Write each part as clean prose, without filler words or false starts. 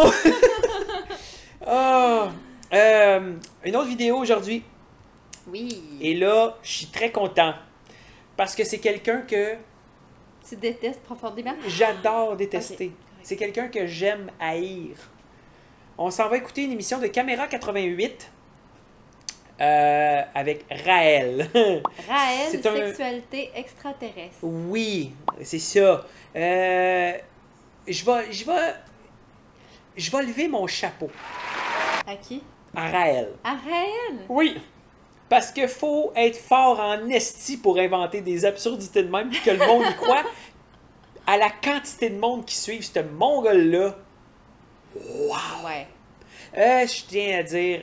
non! Oh, une autre vidéo aujourd'hui. Oui. Et là, je suis très content. Parce que c'est quelqu'un que Tu détestes profondément? j'adore détester. Ok. C'est quelqu'un que j'aime haïr. On s'en va écouter une émission de Caméra 88 avec Raël. Raël, C'est un- sexualité extraterrestre. Oui, c'est ça. Je vais lever mon chapeau À qui? à Raël. À Raël! Oui, parce qu'il faut être fort en esti pour inventer des absurdités de même puis que le monde y croit. À la quantité de monde qui suivent ce mongol-là. Wow! Ouais. Je tiens à dire,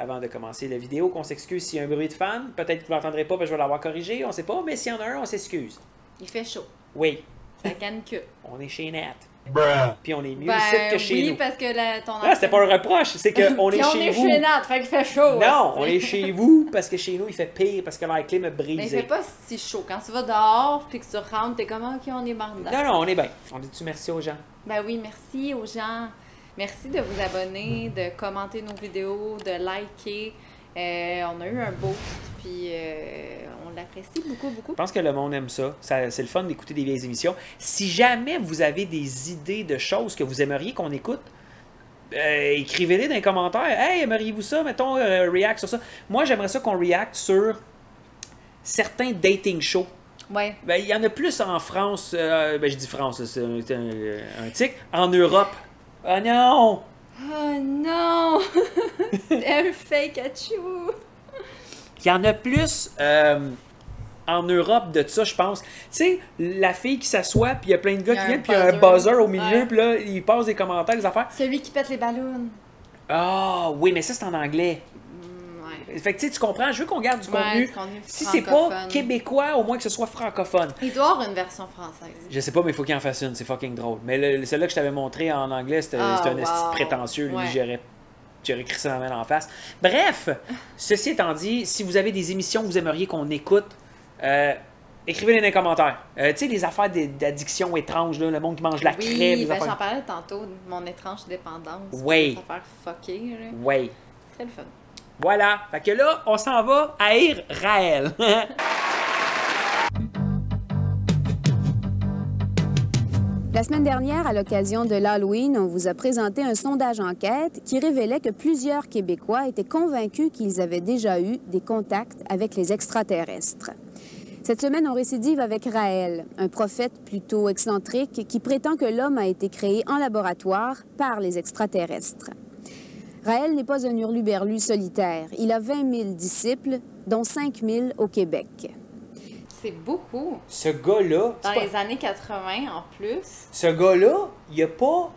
avant de commencer la vidéo, qu'on s'excuse s'il y a un bruit de fan. Peut-être que vous ne l'entendrez pas parce que je vais l'avoir corrigé, on ne sait pas. Mais s'il y en a un, on s'excuse. Il fait chaud. Oui, Ça canicule. on est chez Nat. Bruh. Puis on est mieux Ben ici que chez oui, nous. parce que ton Ah, c'était pas un reproche, c'est qu'on est Puis on chez est vous. chez Nat, fait qu'il fait chaud. Non, hostie. on est chez vous parce que chez nous, il fait pire parce que l'air clim a Mais il brisé. fait pas si chaud. Quand tu vas dehors puis que tu rentres, t'es comme, ok, on est marre dedans. Non, non, on est bien. On dit-tu merci aux gens? Ben oui, merci aux gens. Merci de vous abonner, de commenter nos vidéos, de liker. On a eu un boost, puis on l'apprécie beaucoup, beaucoup. Je pense que le monde aime ça. C'est le fun d'écouter des vieilles émissions. Si jamais vous avez des idées de choses que vous aimeriez qu'on écoute, écrivez-les dans les commentaires. Hey, aimeriez-vous ça? Mettons, react sur ça. Moi, j'aimerais ça qu'on react sur certains dating shows. Ouais. Ben, il y en a plus en France. Ben, je dis France, là, c'est un tic. En Europe. Ah non! Oh non! C'est un fake achou! Il y en a plus en Europe de ça, je pense. Tu sais, la fille qui s'assoit, puis il y a plein de gars Il y a qui un viennent, puis il y a un buzzer. buzzer au milieu, Ouais. puis là, ils passent des commentaires, des affaires. Celui qui pète les ballons. Ah, oui, mais ça, c'est en anglais. Ouais. Fait que tu sais, tu comprends, je veux qu'on garde du Ouais, contenu. du contenu Si c'est pas francophone. québécois, au moins que ce soit francophone. Il doit y avoir une version française. Je sais pas, mais il faut qu'il en fasse une, c'est fucking drôle. Mais celle-là que je t'avais montré en anglais, c'était Ah, un esti wow. prétentieux. Lui, Ouais. j'aurais écrit ça dans la main en face. Bref, ceci étant dit, si vous avez des émissions que vous aimeriez qu'on écoute, écrivez-les dans les commentaires. Tu sais, les affaires d'addiction étranges, là, le monde qui mange la crème. Oui, les ben affaires... j'en parlais tantôt de mon étrange dépendance. Oui. Ça faire fucker, là. Ouais. C'est le fun. Voilà. Fait que là, on s'en va haïr Raël. La semaine dernière, à l'occasion de l'Halloween, on vous a présenté un sondage enquête qui révélait que plusieurs Québécois étaient convaincus qu'ils avaient déjà eu des contacts avec les extraterrestres. Cette semaine, on récidive avec Raël, un prophète plutôt excentrique qui prétend que l'homme a été créé en laboratoire par les extraterrestres. Raël n'est pas un hurluberlu solitaire. Il a 20 000 disciples, dont 5 000 au Québec. C'est beaucoup. Ce gars-là, Dans c'est pas- les années 80 en plus. ce gars-là, il a pas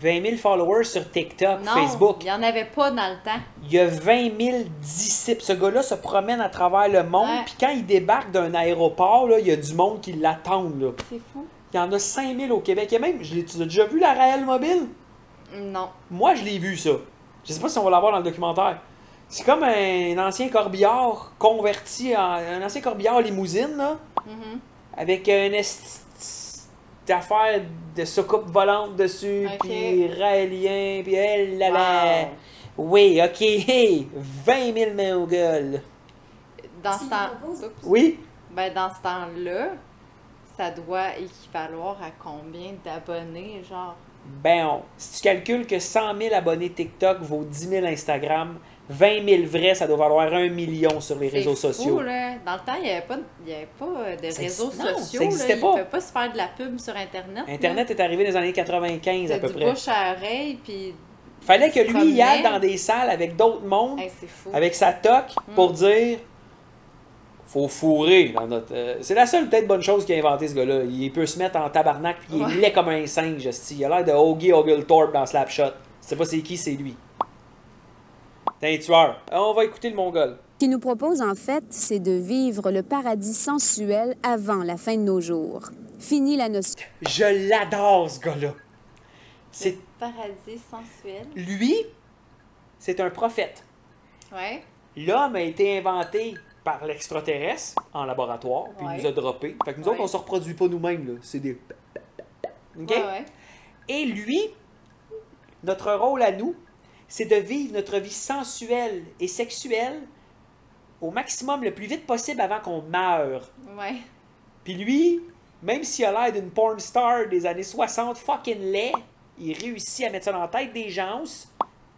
20 000 followers sur TikTok, Non, Facebook. il n'y en avait pas dans le temps. Il y a 20 000 disciples. Ce gars-là se promène à travers le monde. Ouais. Puis quand il débarque d'un aéroport, là, il y a du monde qui l'attend. Là. C'est fou. Il y en a 5 000 au Québec. Il y a même, tu as déjà vu la Raël Mobile? Non. Moi, je l'ai vu, ça. Je sais pas si on va l'avoir dans le documentaire. C'est comme un ancien corbillard converti en... Un ancien corbillard limousine, là. Mhm. Avec une affaire de soucoupe volante dessus, Ok. puis raélien, puis elle là là. Wow. Oui, ok, hey, 20 000 mains au gueule. Dans ce temps... Oups. Oui? Ben, dans ce temps-là, ça doit équivaloir à combien d'abonnés, genre? Ben, si tu calcules que 100 000 abonnés TikTok vaut 10 000 Instagram, 20 000 vrais, ça doit valoir 1 million sur les réseaux C'est sociaux. fou, là. Dans le temps, il n'y avait pas de Ça réseaux existe- non, sociaux. ça existait là. pas. Ils ne pouvaient pas se faire de la pub sur Internet. Internet est arrivé dans les années 95 à C'est peu du près. bouche à oreille, puis... Fallait que tu te lui y aille promenais. dans des salles avec d'autres mondes, Hey, c'est fou. avec sa toque, pour Mm. dire faut fourrer dans notre. C'est la seule peut-être bonne chose qu'il a inventé ce gars-là. Il peut se mettre en tabarnak puis il est Ouais. laid comme un singe. esti. Il a l'air de Hoagie Oglethorpe dans Slapshot. Tu sais pas c'est qui, c'est lui. T'es un tueur. On va écouter le mongol. Ce qu'il nous propose, en fait, c'est de vivre le paradis sensuel avant la fin de nos jours. Fini la notion. Je l'adore ce gars-là. C'est Paradis sensuel. lui, c'est un prophète. Ouais. L'homme a été inventé par l'extraterrestre en laboratoire, puis il Ouais. nous a droppé. Fait que nous Ouais. autres, on se reproduit pas nous-mêmes, là. C'est des... OK? Ouais, ouais. Et lui, Notre rôle à nous, c'est de vivre notre vie sensuelle et sexuelle au maximum le plus vite possible avant qu'on meure. Ouais. Puis lui, même s'il a l'air d'une porn star des années 60 fucking laid, il réussit à mettre ça dans la tête des gens,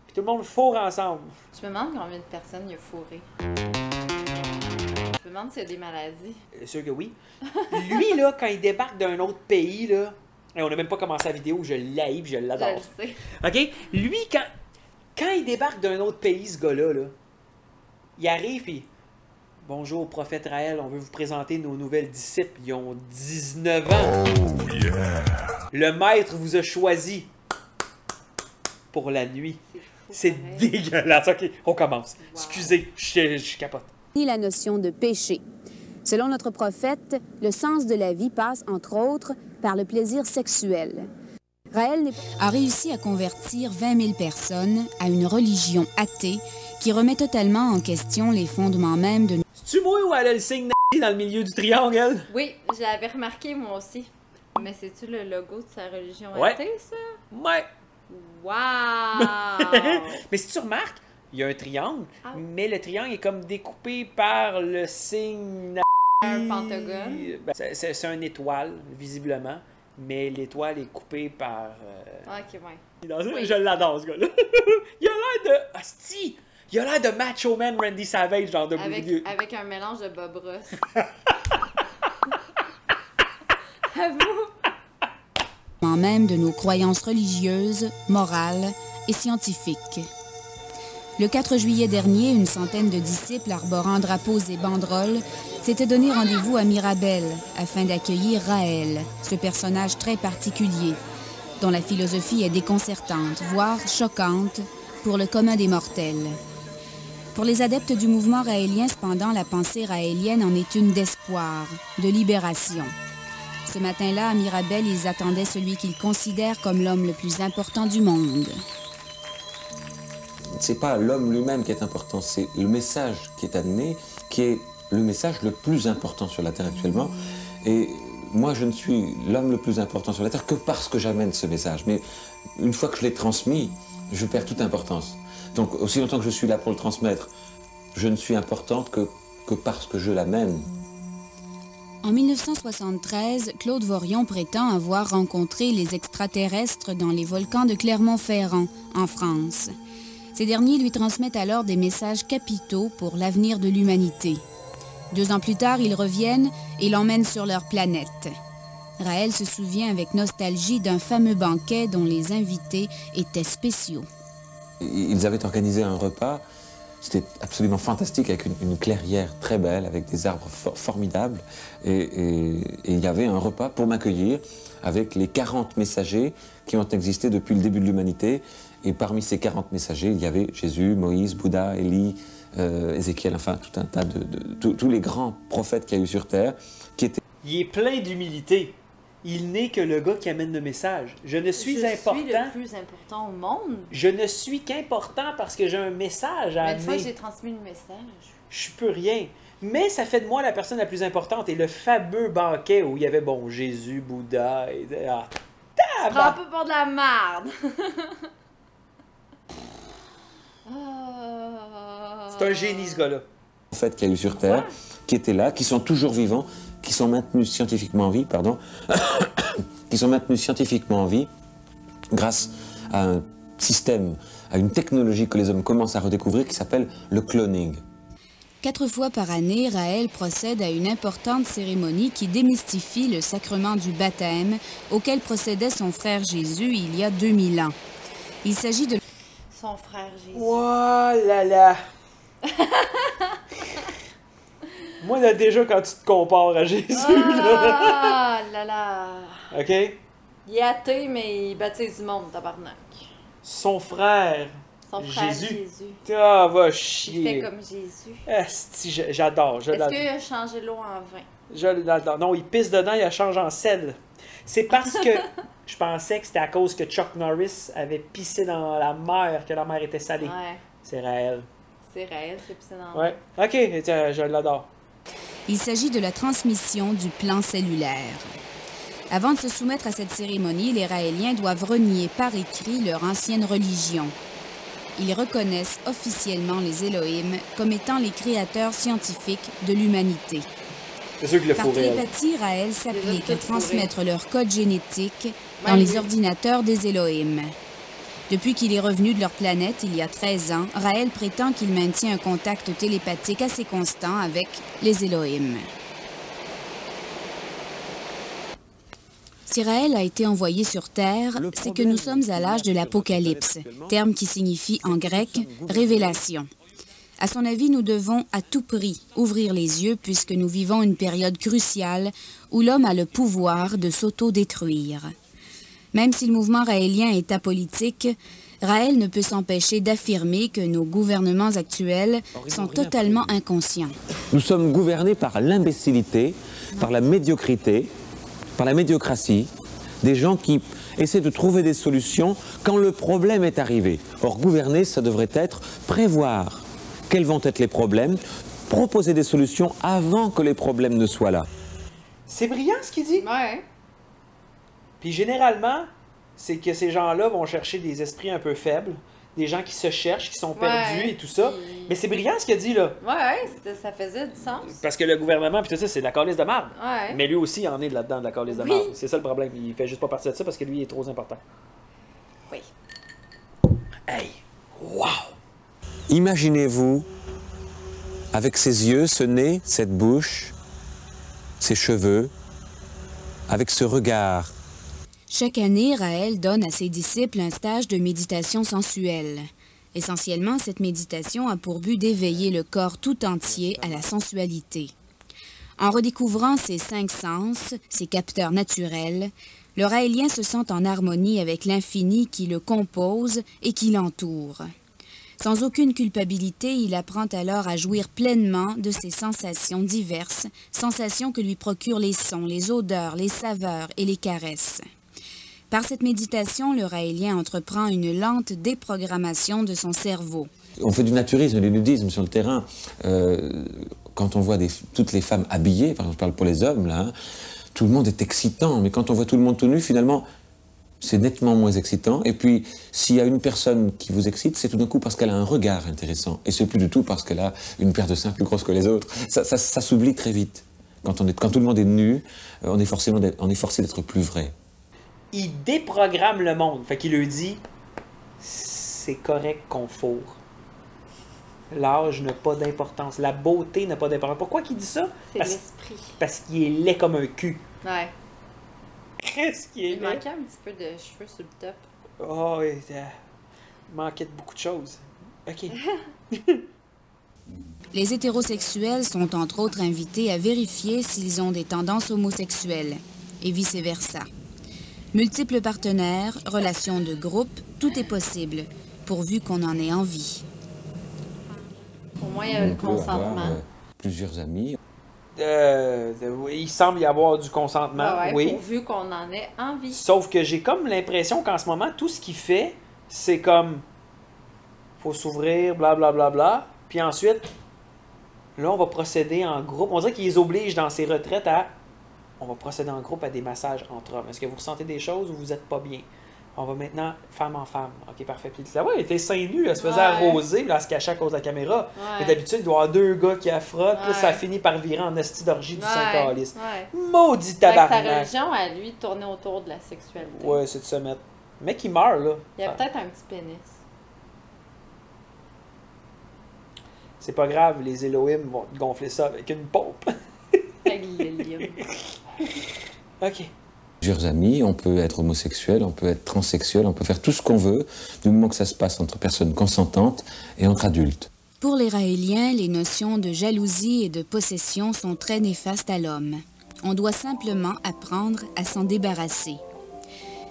puis tout le monde fourre ensemble. Je me demande combien de personnes il a fourré. Je me demande s'il y a des maladies. Sûr que oui. Lui, là, quand il débarque d'un autre pays, là, et on n'a même pas commencé la vidéo, je l'haïs puis je Je l'adore. le sais. OK? Lui, quand il débarque d'un autre pays, ce gars-là, là, il arrive et bonjour, prophète Raël, on veut vous présenter nos nouvelles disciples. Ils ont 19 ans. Oh yeah! Le maître vous a choisi pour la nuit. C'est pareil. dégueulasse. OK, on commence. Wow. Excusez, je capote. Ni la notion de péché. Selon notre prophète, le sens de la vie passe, entre autres, par le plaisir sexuel. Raël a réussi à convertir 20 000 personnes à une religion athée qui remet totalement en question les fondements même de C'est-tu moi ou elle a le signe dans le milieu du triangle, elle? Oui, je l'avais remarqué moi aussi. Mais c'est-tu le logo de sa religion Ouais. athée, ça? Ouais. Wow! Mais si tu remarques, il y a un triangle, Ah. mais le triangle est comme découpé par le signe... Un pentagone. Ben, c'est une étoile, visiblement, mais l'étoile est coupée par... Ok, ouais. Oui. Je l'adore, ce gars-là. Il a l'air de... Asti! Il a l'air de Macho Man Randy Savage dans WWE. Avec un mélange de Bob Ross. Avoue! même de nos croyances religieuses, morales et scientifiques. Le 4 juillet dernier, une centaine de disciples arborant drapeaux et banderoles s'étaient donné rendez-vous à Mirabel afin d'accueillir Raël, ce personnage très particulier, dont la philosophie est déconcertante, voire choquante, pour le commun des mortels. Pour les adeptes du mouvement raélien, cependant, la pensée raélienne en est une d'espoir, de libération. Ce matin-là, à Mirabel, ils attendaient celui qu'ils considèrent comme l'homme le plus important du monde. C'est pas l'homme lui-même qui est important, c'est le message qui est amené, qui est le message le plus important sur la Terre actuellement. Et moi, je ne suis l'homme le plus important sur la Terre que parce que j'amène ce message. Mais une fois que je l'ai transmis, je perds toute importance. Donc, aussi longtemps que je suis là pour le transmettre, je ne suis importante que parce que je l'amène. En 1973, Claude Vorion prétend avoir rencontré les extraterrestres dans les volcans de Clermont-Ferrand, en France. Ces derniers lui transmettent alors des messages capitaux pour l'avenir de l'humanité. 2 ans plus tard, ils reviennent et l'emmènent sur leur planète. Raël se souvient avec nostalgie d'un fameux banquet dont les invités étaient spéciaux. Ils avaient organisé un repas, c'était absolument fantastique, avec une clairière très belle, avec des arbres formidables. Et il y avait un repas pour m'accueillir avec les 40 messagers qui ont existé depuis le début de l'humanité. Et parmi ces 40 messagers, il y avait Jésus, Moïse, Bouddha, Élie, Ézéchiel, enfin tout un tas tous les grands prophètes qu'il y a eu sur Terre qui étaient... Il est plein d'humilité. Il n'est que le gars qui amène le message. Je ne suis important. Je suis le plus important au monde. Je ne suis qu'important parce que j'ai un message à Mais amener. une fois que j'ai transmis le message. Je peux rien. Mais ça fait de moi la personne la plus importante. Et le fameux banquet où il y avait, bon, Jésus, Bouddha, et... Ah, Prends un peu pour de la merde. c'est un génie, ce gars-là. prophètes qu'il y a eu sur Terre, qui étaient là, qui sont toujours vivants, qui sont maintenus scientifiquement en vie, pardon, qui sont maintenus scientifiquement en vie grâce à un système, à une technologie que les hommes commencent à redécouvrir qui s'appelle le cloning. 4 fois par année, Raël procède à une importante cérémonie qui démystifie le sacrement du baptême auquel procédait son frère Jésus il y a 2000 ans. Il s'agit de... Son frère Jésus. Oh là là! Moi, là, déjà, quand tu te compares à Jésus, là... Ah là là. OK? Il est athée, mais il baptise du monde, tabarnak. Son frère. Son frère Jésus. Jésus. Ah, va Il chier. fait comme Jésus. Asti, j'adore. Est-ce qu'il a changé l'eau en vin? Je l'adore. Non, il pisse dedans, il la change en sel. C'est parce que je pensais que c'était à cause que Chuck Norris avait pissé dans la mer, que la mer était salée. Ouais. C'est réel. C'est réel, c'est pissé dans Ouais. OK, je l'adore. Il s'agit de la transmission du plan cellulaire. Avant de se soumettre à cette cérémonie, les Raéliens doivent renier par écrit leur ancienne religion. Ils reconnaissent officiellement les Elohim comme étant les créateurs scientifiques de l'humanité. C'est sûr qu'il le Par faut réel. télépathie, Raël s'applique à tout transmettre leur code génétique dans Même les lui. ordinateurs des Elohim. Depuis qu'il est revenu de leur planète il y a 13 ans, Raël prétend qu'il maintient un contact télépathique assez constant avec les Elohim. Si Raël a été envoyé sur Terre, c'est que nous sommes à l'âge de l'Apocalypse, terme qui signifie en grec « révélation ». À son avis, nous devons à tout prix ouvrir les yeux puisque nous vivons une période cruciale où l'homme a le pouvoir de s'auto-détruire. Même si le mouvement raélien est apolitique, Raël ne peut s'empêcher d'affirmer que nos gouvernements actuels sont totalement inconscients. Nous sommes gouvernés par l'imbécilité, par la médiocrité, par la médiocratie, des gens qui essaient de trouver des solutions quand le problème est arrivé. Or, gouverner, ça devrait être prévoir quels vont être les problèmes, proposer des solutions avant que les problèmes ne soient là. C'est brillant ce qu'il dit. Ouais. Puis généralement, c'est que ces gens-là vont chercher des esprits un peu faibles, des gens qui se cherchent, qui sont perdus Ouais. et tout ça. Puis- Mais c'est brillant ce qu'il a dit, là. Ouais, ça faisait du sens. Parce que le gouvernement, puis tout ça, c'est de la calice de marde. Ouais. Mais lui aussi, il en est là-dedans, de la calice de Oui. marde. C'est ça le problème. Il fait juste pas partie de ça parce que lui, il est trop important. Oui. Hey! Wow! Imaginez-vous, avec ses yeux, ce nez, cette bouche, ses cheveux, avec ce regard. Chaque année, Raël donne à ses disciples un stage de méditation sensuelle. Essentiellement, cette méditation a pour but d'éveiller le corps tout entier à la sensualité. En redécouvrant ses 5 sens, ses capteurs naturels, le Raélien se sent en harmonie avec l'infini qui le compose et qui l'entoure. Sans aucune culpabilité, il apprend alors à jouir pleinement de ses sensations diverses, sensations que lui procurent les sons, les odeurs, les saveurs et les caresses. Par cette méditation, le Raélien entreprend une lente déprogrammation de son cerveau. On fait du naturisme, du nudisme sur le terrain. Quand on voit toutes les femmes habillées, par exemple, je parle pour les hommes, là, hein, tout le monde est excitant, mais quand on voit tout le monde tout nu, finalement, c'est nettement moins excitant. Et puis, s'il y a une personne qui vous excite, c'est tout d'un coup parce qu'elle a un regard intéressant. Et c'est plus du tout parce qu'elle a une paire de seins plus grosse que les autres. Ça s'oublie très vite. Quand tout le monde est nu, on est forcé d'être plus vrai. Il déprogramme le monde. Fait qu'il lui dit, c'est correct qu'on fourre. L'âge n'a pas d'importance. La beauté n'a pas d'importance. Pourquoi qu'il dit ça? C'est l'esprit. Parce qu'il est laid comme un cul. Ouais. Qu'est-ce qu'il est Il laid? manquait un petit peu de cheveux sur le top. Oh, il manquait de beaucoup de choses. OK. Les hétérosexuels sont entre autres invités à vérifier s'ils ont des tendances homosexuelles, et vice-versa. Multiples partenaires, relations de groupe, tout est possible, pourvu qu'on en ait envie. Au moins, il y a le On peut avoir, consentement. plusieurs amis. Il semble y avoir du consentement, Ah ouais, oui. pourvu qu'on en ait envie. Sauf que j'ai comme l'impression qu'en ce moment, tout ce qu'il fait, c'est comme faut s'ouvrir, blablabla. Bla, bla, bla. Puis ensuite, là, on va procéder en groupe. On dirait qu'il les oblige dans ses retraites à on va procéder en groupe à des massages entre hommes. Est-ce que vous ressentez des choses ou vous n'êtes pas bien? On va maintenant femme en femme. OK, parfait. Puis là, ouais, elle était seins nus, elle se faisait Ouais. arroser, puis là, elle se cachait à cause de la caméra. Ouais. Mais d'habitude, il doit y avoir 2 gars qui affrottent, puis là, ça Ouais. finit par virer en esti d'orgie du Saint-Calice. Ouais. Maudit Fait que sa tabarnak! religion, à lui, tournait autour de la sexualité. Ouais, c'est de se mettre. Le mec, il meurt, là. Il y a Ah, peut-être un petit pénis. c'est pas grave, les Elohim vont gonfler ça avec une pompe. Avec l'hélium. OK. Plusieurs amis, on peut être homosexuel, on peut être transsexuel, on peut faire tout ce qu'on veut, du moment que ça se passe entre personnes consentantes et entre adultes. Pour les Raéliens, les notions de jalousie et de possession sont très néfastes à l'homme. On doit simplement apprendre à s'en débarrasser.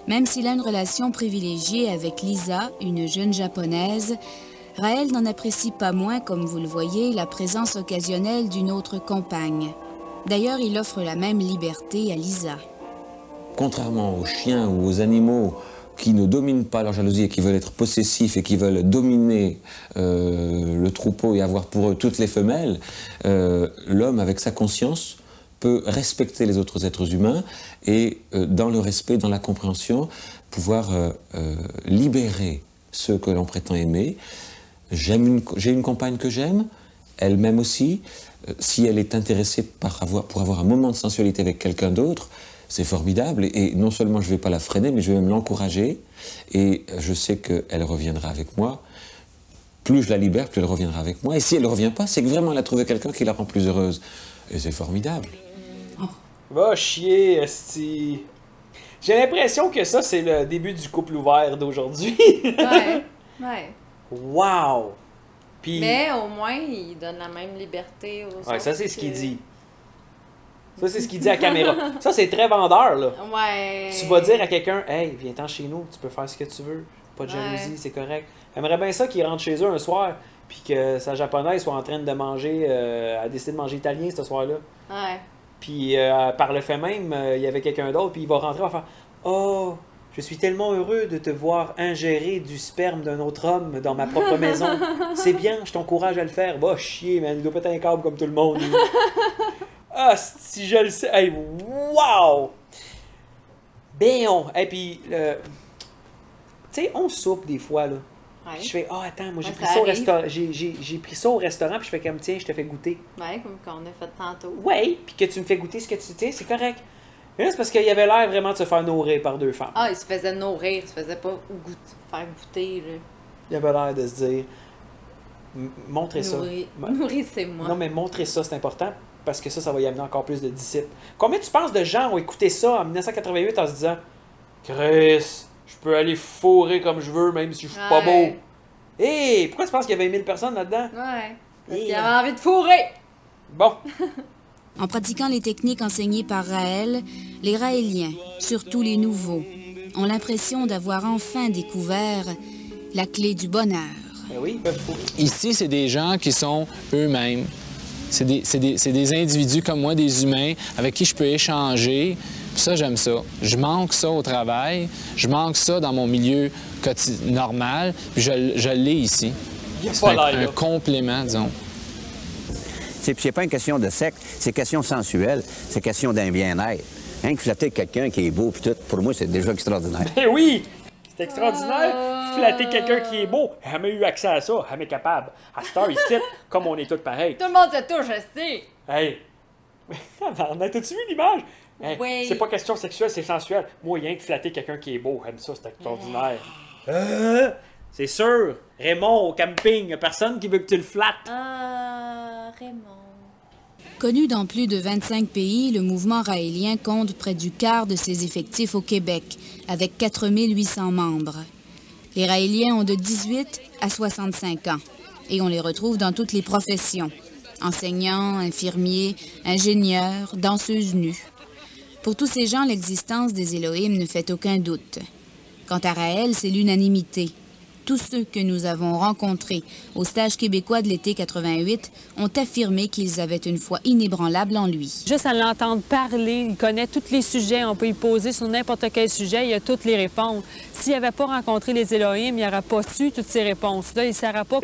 Même s'il a une relation privilégiée avec Lisa, une jeune japonaise, Raël n'en apprécie pas moins, comme vous le voyez, la présence occasionnelle d'une autre compagne. D'ailleurs, il offre la même liberté à Lisa. Contrairement aux chiens ou aux animaux qui ne dominent pas leur jalousie et qui veulent être possessifs et qui veulent dominer le troupeau et avoir pour eux toutes les femelles, l'homme, avec sa conscience, peut respecter les autres êtres humains et, dans le respect, dans la compréhension, pouvoir libérer ceux que l'on prétend aimer. J'ai une compagne que j'aime, elle m'aime aussi. Si elle est intéressée pour avoir un moment de sensualité avec quelqu'un d'autre, c'est formidable. Et non seulement je ne vais pas la freiner, mais je vais même l'encourager. Et je sais qu'elle reviendra avec moi. Plus je la libère, plus elle reviendra avec moi. Et si elle ne revient pas, c'est que vraiment elle a trouvé quelqu'un qui la rend plus heureuse. Et c'est formidable. Va chier, esti. J'ai l'impression que ça, c'est le début du couple ouvert d'aujourd'hui. Ouais, ouais. Wow! Puis... Mais au moins, il donne la même liberté aux Ouais, autres ça, c'est ce qu'il que- dit. Ça, c'est ce qu'il dit à la caméra. Ça, c'est très vendeur, là. Ouais. Tu vas dire à quelqu'un, hey, viens-t'en chez nous, tu peux faire ce que tu veux. Pas de Ouais. jalousie, c'est correct. J'aimerais bien ça qu'il rentre chez eux un soir, puis que sa japonaise soit en train de manger, elle décide de manger italien ce soir-là. Ouais. Puis par le fait même, il y avait quelqu'un d'autre, puis il va rentrer, il va faire, oh, je suis tellement heureux de te voir ingérer du sperme d'un autre homme dans ma propre maison. C'est bien, je t'encourage à le faire. Va chier, man, il doit péter un câble comme tout le monde. Ah, si je le sais. Hey, wow! Ben on. Et puis, tu sais, on soupe des fois, là. Ouais. Je fais, ah, attends, moi j'ai Ouais, pris ça ça au arrive. restaurant. J'ai pris ça au restaurant, puis je fais comme, tiens, je te fais goûter. Ouais, comme qu'on a fait tantôt. Ouais, puis que tu me fais goûter ce que tu sais, c'est correct. Mais là, c'est parce qu'il avait l'air vraiment de se faire nourrir par deux femmes. Ah, il se faisait nourrir, il se faisait pas faire goûter, là. Il avait l'air de se dire, montrez ça. Nourrissez-moi. Non, mais montrez ça, c'est important, parce que ça va y amener encore plus de disciples. Combien tu penses de gens ont écouté ça en 1988 en se disant, Chris, je peux aller fourrer comme je veux, même si je suis pas beau. Ouais. Hé, pourquoi tu penses qu'il y avait 1000 personnes là-dedans? Ouais. Parce Et- qu'il avait envie de fourrer. Bon, En pratiquant les techniques enseignées par Raël, les Raéliens, surtout les nouveaux, ont l'impression d'avoir enfin découvert la clé du bonheur. ben oui, ils peuvent fourrer. Ici, c'est des gens qui sont eux-mêmes. C'est des individus comme moi, des humains, avec qui je peux échanger. Puis ça, j'aime ça. Je manque ça au travail. Je manque ça dans mon milieu normal. Puis je l'ai ici. Il y a C'est pas l'air, un là. complément, disons. C'est pas une question de sexe, c'est question sensuelle, c'est question d'un bien-être. Rien que flatter quelqu'un qui est beau pis tout, pour moi, c'est déjà extraordinaire. Ben oui! C'est extraordinaire! Flatter quelqu'un qui est beau. Elle m'a eu accès à ça. Elle m'est capable. À Star ici, comme on est tous pareils. Tout le monde se touche, aussi. Hey! T'as-tu vu l'image? Hey, Oui. C'est pas question sexuelle, c'est sensuel. Moi, rien que flatter quelqu'un qui est beau. J'aime ça, c'est extraordinaire. C'est sûr! Raymond, au camping, y a personne qui veut que tu le flattes. Ah, Raymond. Connu dans plus de 25 pays, le mouvement raélien compte près du quart de ses effectifs au Québec, avec 4800 membres. Les Raéliens ont de 18 à 65 ans et on les retrouve dans toutes les professions. Enseignants, infirmiers, ingénieurs, danseuses nues. Pour tous ces gens, l'existence des Élohim ne fait aucun doute. Quant à Raël, c'est l'unanimité. Tous ceux que nous avons rencontrés au stage québécois de l'été 88 ont affirmé qu'ils avaient une foi inébranlable en lui. Juste à l'entendre parler, il connaît tous les sujets, on peut y poser sur n'importe quel sujet, il a toutes les réponses. S'il n'avait pas rencontré les Élohim, il n'aurait pas su toutes ces réponses-là, il ne saurait pas.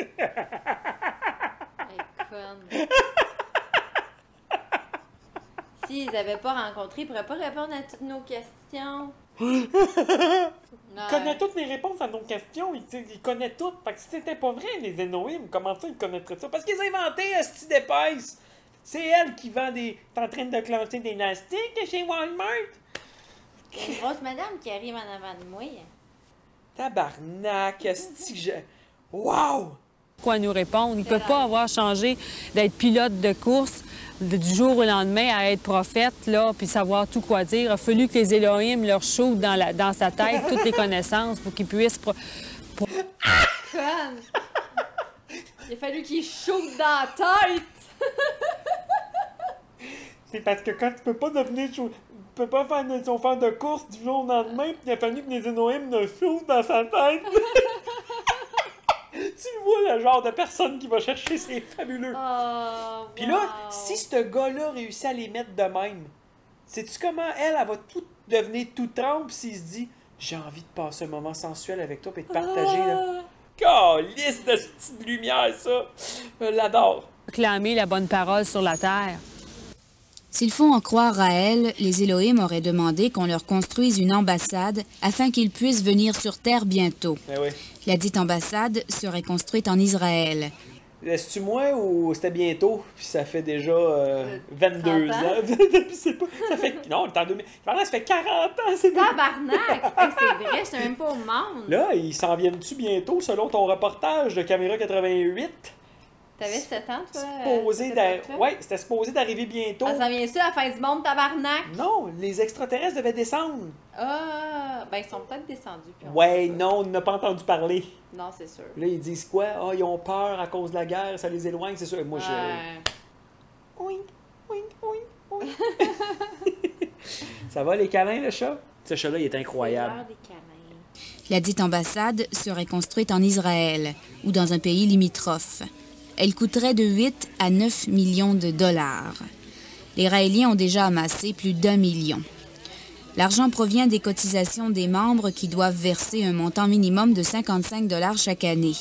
Conne. S'ils n'avaient pas rencontré, ils ne pourraient pas répondre à toutes nos questions. Il connaît toutes les réponses à nos questions. Il connaît toutes. Fait que si c'était pas vrai, les Élohim, comment ça, ils connaîtraient ça? Parce qu'ils ont inventé Asti d'épaisse. C'est elle qui vend des... T'es en train de clencher des élastiques chez Walmart? Il y a une grosse madame qui arrive en avant de moi. Tabarnak, Asti que j'ai... Wow! Quoi nous répondre? Il ne peut pas avoir changé d'être pilote de course du jour au lendemain à être prophète, là, puis savoir tout quoi dire. Il a fallu que les Élohim leur shootent dans sa tête toutes les connaissances pour qu'ils puissent... Conne! Il a fallu qu'il shoot dans la tête! C'est parce que quand tu peux pas devenir... Tu peux pas faire son chauffeur de course du jour au lendemain, puis il a fallu que les Élohim le shootent dans sa tête. Tu vois le genre de personne qui va chercher, c'est fabuleux. Oh, Puis là, si ce gars-là réussit à les mettre de même, sais-tu comment elle va tout devenir tout trempe s'il se dit j'ai envie de passer un moment sensuel avec toi et de partager là. Calisse de petite lumière, ça! Je l'adore. Clamer la bonne parole sur la terre. S'il faut en croire Raël, les Elohim auraient demandé qu'on leur construise une ambassade afin qu'ils puissent venir sur Terre bientôt. Ben oui. La dite ambassade serait construite en Israël. Est-ce-tu moi ou c'était bientôt? Puis ça fait déjà 22 ans. Puis c'est pas. Ça fait. Non, le temps 2000. Ça fait 40 ans, c'est bien. Tabarnak! Hey, c'est vrai, j'étais même pas au monde. Là, ils s'en viennent-tu bientôt selon ton reportage de Caméra 88? T'avais 7 ans, toi? Ouais, c'était supposé d'arriver bientôt. Ah, ça vient-tu à la fin du monde, tabarnak? Non, les extraterrestres devaient descendre. Ah, ben ils sont peut-être descendus. Puis Ouais, non, on n'a pas entendu parler. Non, c'est sûr. Là, ils disent quoi? Ah, ils ont peur à cause de la guerre, ça les éloigne, c'est sûr. Moi, Ouais. Oink, oink, oink, oink. Ça va, les câlins, le chat? Ce chat-là, il est incroyable. C'est l'heure des câlins. La dite ambassade serait construite en Israël ou dans un pays limitrophe. Elle coûterait de 8 à 9 millions de dollars. Les Raéliens ont déjà amassé plus d'1 million. L'argent provient des cotisations des membres qui doivent verser un montant minimum de 55 dollars chaque année.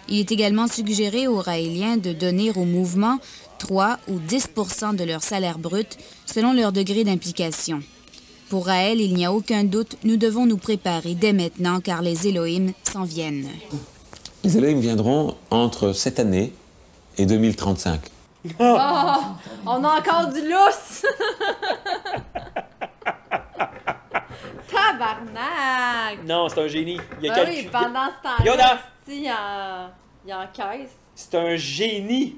Il est également suggéré aux Raéliens de donner au mouvement 3 ou 10 % de leur salaire brut selon leur degré d'implication. Pour Raël, il n'y a aucun doute, nous devons nous préparer dès maintenant car les Elohim s'en viennent. Les Elohim viendront entre cette année et 2035. Oh, on a encore du lousse! Tabarnak! Non, c'est un génie. Il a Ben oui, pendant ce temps-là, Yoda! il encaisse C'est un génie.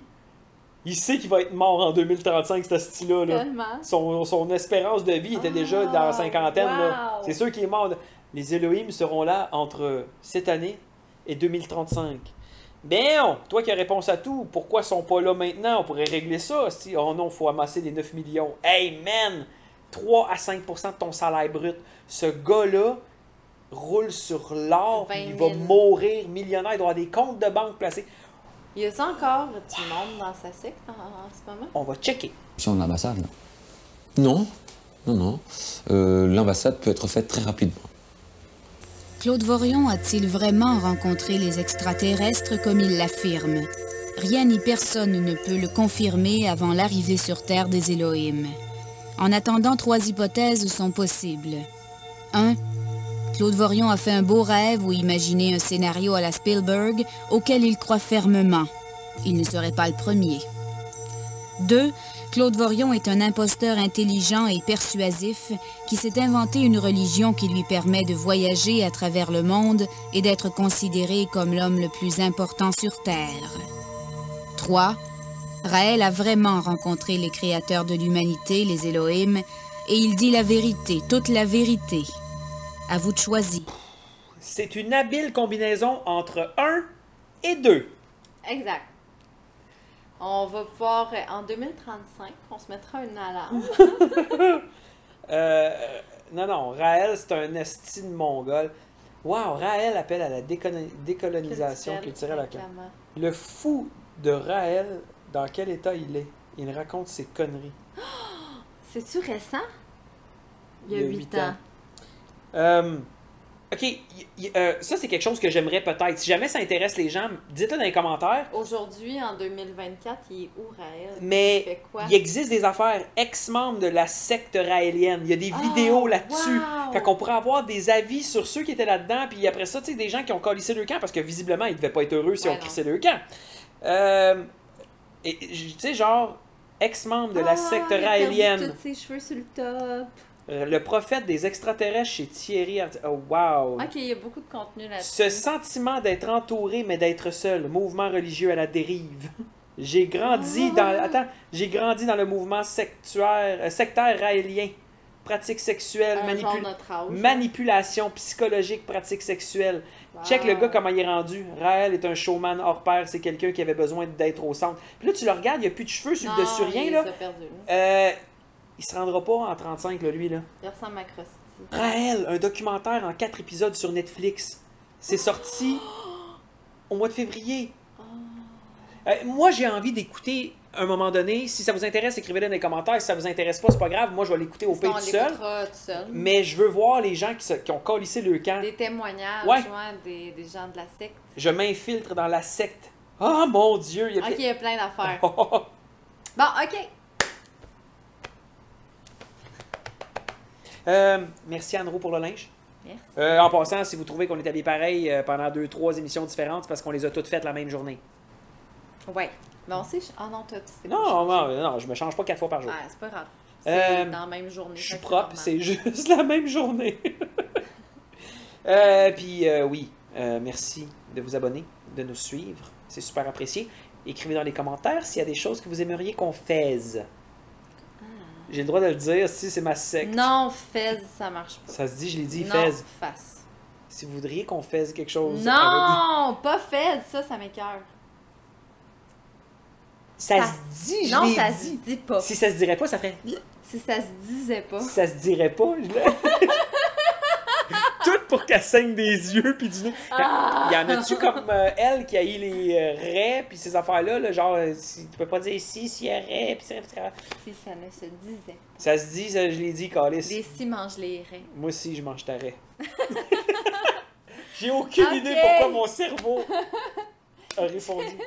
Il sait qu'il va être mort en 2035, ce style-là. Là. tellement. Son espérance de vie était déjà dans la cinquantaine. Là. Wow. C'est sûr qu'il est mort. Les Elohim seront là entre cette année et 2035. Ben, toi qui as réponse à tout, pourquoi ils sont pas là maintenant? On pourrait régler ça. Si, oh non, il faut amasser les 9 millions. Hey man! 3 à 5 % de ton salaire brut. Ce gars-là roule sur l'or, 20 il 000. va mourir millionnaire. Il doit avoir des comptes de banque placés. Y a-t-il encore du monde dans sa secte en ce moment? On va checker. Sur l'ambassade, là. Non, non, non. L'ambassade peut être faite très rapidement. Claude Vorion a-t-il vraiment rencontré les extraterrestres comme il l'affirme? Rien ni personne ne peut le confirmer avant l'arrivée sur Terre des Elohim. En attendant, 3 hypothèses sont possibles. 1. Claude Vorion a fait un beau rêve ou imaginé un scénario à la Spielberg auquel il croit fermement. Il ne serait pas le premier. 2. Claude Vorion est un imposteur intelligent et persuasif qui s'est inventé une religion qui lui permet de voyager à travers le monde et d'être considéré comme l'homme le plus important sur Terre. 3. Raël a vraiment rencontré les créateurs de l'humanité, les Elohim, et il dit la vérité, toute la vérité. À vous de choisir. C'est une habile combinaison entre 1 et 2. Exact. On va pouvoir, en 2035, on se mettra une alarme. Non, Raël, c'est un esti de mongol. Wow, Raël appelle à la décolonisation culturelle. Réclamant. Le fou de Raël, dans quel état il est? Il raconte ses conneries. C'est-tu récent? Il y a 8 ans. OK, ça c'est quelque chose que j'aimerais peut-être. Si jamais ça intéresse les gens, dites-le dans les commentaires. Aujourd'hui, en 2024, il est où, Raël? Mais Il fait quoi? il existe des affaires ex-membres de la secte raélienne. Il y a des vidéos là-dessus. wow! Fait qu'on pourrait avoir des avis sur ceux qui étaient là-dedans. Puis après ça, tu sais, des gens qui ont collissé le camp parce que visiblement, ils devaient pas être heureux si Ouais, on non. crissait le camp. Et tu sais, genre, ex-membre de la secte il a perdu raélienne. tous ses cheveux sur le top. Le prophète des extraterrestres chez Thierry Oh, wow! Ok, il y a beaucoup de contenu là-dessus. Ce sentiment d'être entouré mais d'être seul, mouvement religieux à la dérive. J'ai grandi j'ai grandi dans le mouvement sectaire raélien. Pratiques sexuelles, Genre notre âge. manipulation psychologique, pratiques sexuelles. Wow. Check le gars comment il est rendu. Raël est un showman hors pair, c'est quelqu'un qui avait besoin d'être au centre. Puis là tu le regardes, il n'y a plus de cheveux sur le dessus, rien il là. s'est perdu, là. Il se rendra pas en 35 là, lui là. Il ressemble à Krusty. Raël, un documentaire en 4 épisodes sur Netflix. C'est sorti au mois de février. Moi, j'ai envie d'écouter à un moment donné. Si ça vous intéresse, écrivez-le dans les commentaires. Si ça vous intéresse pas, c'est pas grave. Moi, je vais l'écouter au pays On tout seul. l'écoutera tout seul. Mais je veux voir les gens qui ont collissé le camp. Des témoignages, Ouais. des gens de la secte. Je m'infiltre dans la secte. Oh mon Dieu! Ok, il y a plein d'affaires. Oh, Bon, ok. Merci Anne-Ro pour le linge. Merci. En passant, si vous trouvez qu'on est habillé pareil pendant 2-3 émissions différentes, c'est parce qu'on les a toutes faites la même journée. Ouais. Mais on sait. Ah non, toi, c'est pas Non, changé. non, je me change pas 4 fois par jour. Ah, c'est pas grave. C'est Euh, dans la même journée. Je suis fait que propre, normal. c'est juste la même journée. Puis oui, merci de vous abonner, de nous suivre. C'est super apprécié. Écrivez dans les commentaires s'il y a des choses que vous aimeriez qu'on faise. J'ai le droit de le dire si c'est ma secte. Non, Fez, ça marche pas. Ça se dit, je l'ai dit, non, faise. face. Si vous voudriez qu'on fasse quelque chose. Non, pas Fez, ça m'écoeure. Ça Ça- se dit, je Non, l'ai ça se dit. dit pas. Si ça se dirait pas, ça ferait. Si ça se disait pas. Si ça se dirait pas, je l'ai. Tout pour qu'elle saigne des yeux puis du nez. Ah! Y en a-tu comme elle qui a eu les raies puis ces affaires-là, là, genre, si, tu peux pas dire si, s'il y a raies, puis ça, Si ça ne se disait. ça se dit, ça, je l'ai dit, Calis. Les si mangent les raies. Moi aussi, je mange ta raie. J'ai aucune Ok. idée pourquoi mon cerveau a répondu.